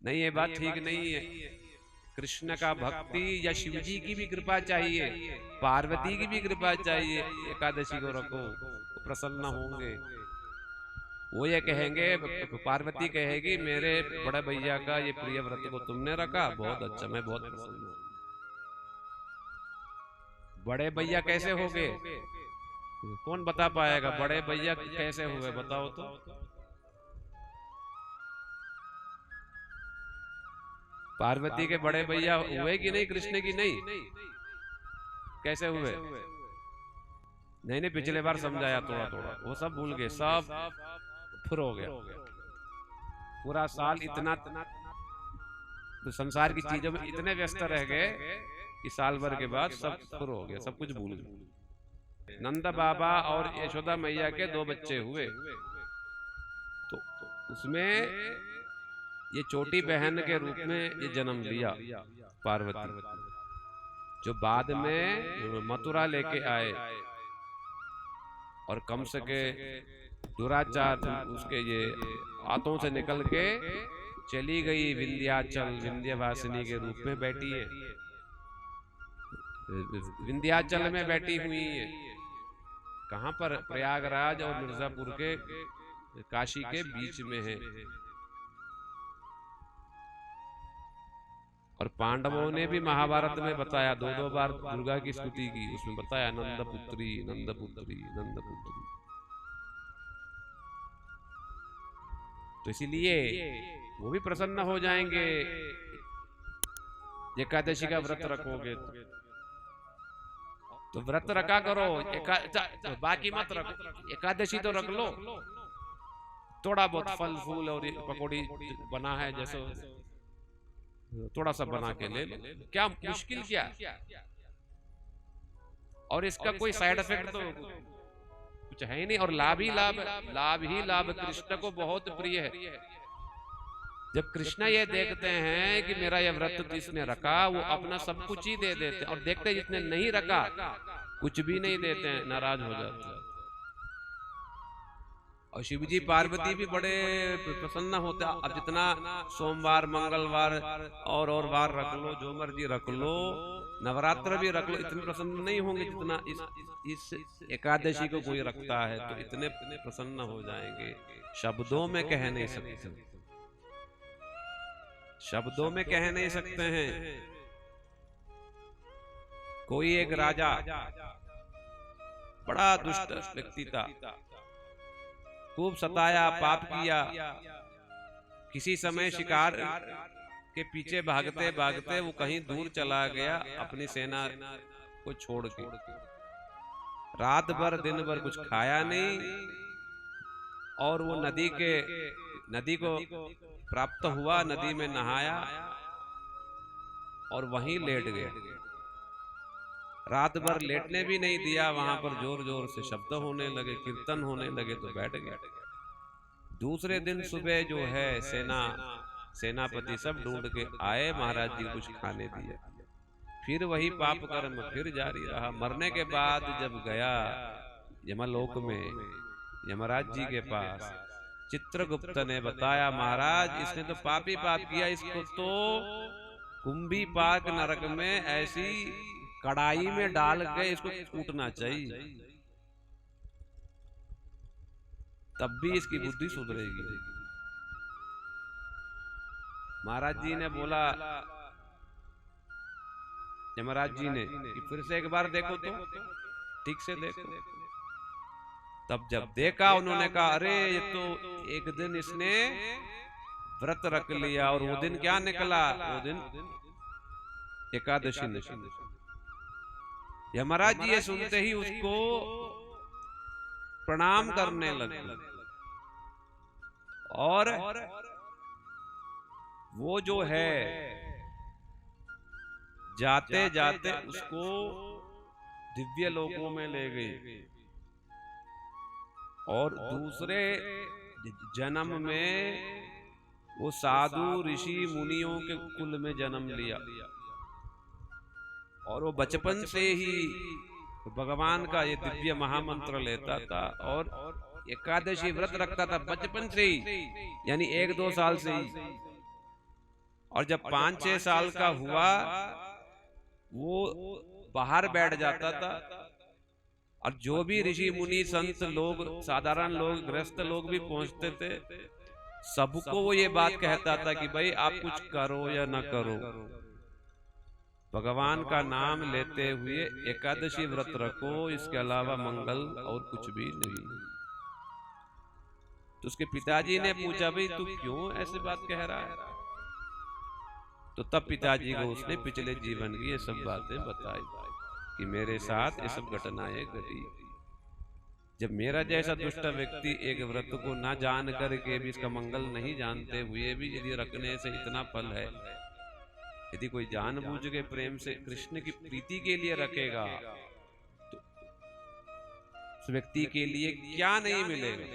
नहीं, ये बात ठीक नहीं है। कृष्ण का भक्ति या शिव जी की भी कृपा चाहिए, पार्वती की भी कृपा चाहिए। एकादशी को रखो तो प्रसन्न होंगे। वो ये कहेंगे, पार्वती कहेगी मेरे बड़े भैया का ये प्रिय व्रत को तुमने रखा, बहुत अच्छा, मैं बहुत प्रसन्न हूँ। बड़े भैया कैसे हो गए? कौन बता पाएगा बड़े भैया कैसे हुए, बताओ तो। पार्वती के बड़े भैया हुए कि नहीं, कृष्ण की नहीं? कैसे हुए? नहीं नहीं, पिछले बार समझाया थोड़ा थोड़ा, वो सब भूल गए, सब फुर हो गया। पूरा साल इतना तो संसार की चीजों में इतने व्यस्त रह गए कि साल भर के बाद सब फुर हो गया, सब कुछ भूल गए। नंद बाबा और यशोदा मैया के 2 बच्चे हुए, तो उसमें ये छोटी बहन के रूप में ये जन्म लिया पार्वती, जो बाद में मथुरा लेके आए और कंस के दुराचार उसके ये हाथों से निकल के चली गई विंध्याचल, विंध्यवासिनी के रूप में बैठी है, विंध्याचल में बैठी हुई है। कहां पर? प्रयागराज और मिर्जापुर के, काशी के बीच में है। और पांडवों ने भी महाभारत में बताया, 2-2 बार दुर्गा की स्तुति की, उसमें बताया नंदपुत्री नंदपुत्री नंदपुत्री। तो इसीलिए वो भी प्रसन्न हो जाएंगे एकादशी का व्रत रखोगे तो व्रत रखा करो, बाकी मत रखो, एकादशी तो रख लो। थोड़ा बहुत फल फूल और पकौड़ी बना है जैसे, थोड़ा सा बना के ले लो, क्या मुश्किल क्या। और इसका कोई साइड इफेक्ट तो कुछ है ही नहीं, और लाभ ही लाभ, लाभ ही लाभ। कृष्ण को बहुत प्रिय है। जब कृष्ण ये देखते हैं कि मेरा यह व्रत जिसने रखा वो अपना सब कुछ ही दे देते, और देखते जिसने नहीं रखा कुछ भी नहीं देते हैं, नाराज हो जाते हैं। और शिव जी पार्वती भी बड़े प्रसन्न होते हैं। अब जितना सोमवार मंगलवार और वार रख लो, जो मर्जी रख लो, नवरात्र भी रख लो, इतने प्रसन्न नहीं होंगे जितना इस एकादशी को कोई रखता है, तो इतने प्रसन्न हो जाएंगे, शब्दों में कह नहीं सकते, शब्दों में कह नहीं सकते हैं। कोई एक राजा बड़ा दुष्ट व्यक्ति था, खूब सताया, पाप किया। किसी समय शिकार के पीछे भागते भागते वो कहीं दूर चला गया अपनी सेना को छोड़ के। रात भर दिन भर कुछ खाया नहीं, और वो नदी को प्राप्त हुआ, नदी में नहाया और वहीं लेट गया। रात भर लेटने भी नहीं दिया, वहां पर जोर जोर से शब्द होने लगे, कीर्तन होने लगे, तो बैठ गया। दूसरे दिन सुबह जो है सेनापति सब ढूंढ के आए, महाराज जी कुछ खाने दिए, फिर वही पाप कर्म फिर जारी रहा। मरने के बाद जब गया यमलोक में यमराज जी के पास, चित्रगुप्त ने बताया महाराज इसने तो पाप ही पाप किया, इसको तो कुंभी पाक नरक में ऐसी कड़ाई में डाल के इसको कूटना चाहिए, तब भी इसकी बुद्धि सुधरेगी। महाराज जी ने बोला, यमराज जी ने कि फिर से एक बार देखो तो, ठीक से देखो। तब जब देखा उन्होंने कहा अरे ये तो एक दिन इसने व्रत रख लिया, और वो दिन क्या निकला, वो दिन एकादशी निकली। यमराज जी ये सुनते ही उसको प्रणाम करने लगे, और वो जो है जाते जाते उसको दिव्य लोकों में ले गई, और दूसरे जन्म में वो साधु ऋषि मुनियों के कुल में जन्म लिया, और वो बचपन से ही भगवान का ये दिव्य महामंत्र लेता था, और एकादशी व्रत रखता था बचपन से ही, यानी 1-2 साल से ही। और जब 5-6 साल का हुआ वो बाहर बैठ जाता था, और जो भी ऋषि मुनि संत लोग, साधारण लोग, गृहस्थ लोग भी पहुंचते थे, सबको वो ये बात कहता था कि भाई आप कुछ करो या ना करो, भगवान का नाम लेते हुए एकादशी व्रत रखो, इसके अलावा मंगल और कुछ भी नहीं। तो उसके पिताजी ने पूछा भाई तू क्यों ऐसे बात कह रहा है? तो तब पिताजी को उसने पिछले जीवन की ये सब बातें बताई कि मेरे साथ ये सब घटनाएं घटी। जब मेरा जैसा दुष्ट व्यक्ति एक व्रत को ना जान करके भी, इसका मंगल नहीं जानते हुए भी यदि रखने से इतना फल है, यदि कोई जानबूझ के प्रेम से कृष्ण की प्रीति के लिए रखेगा तो उस व्यक्ति के लिए क्या नहीं मिलेगा।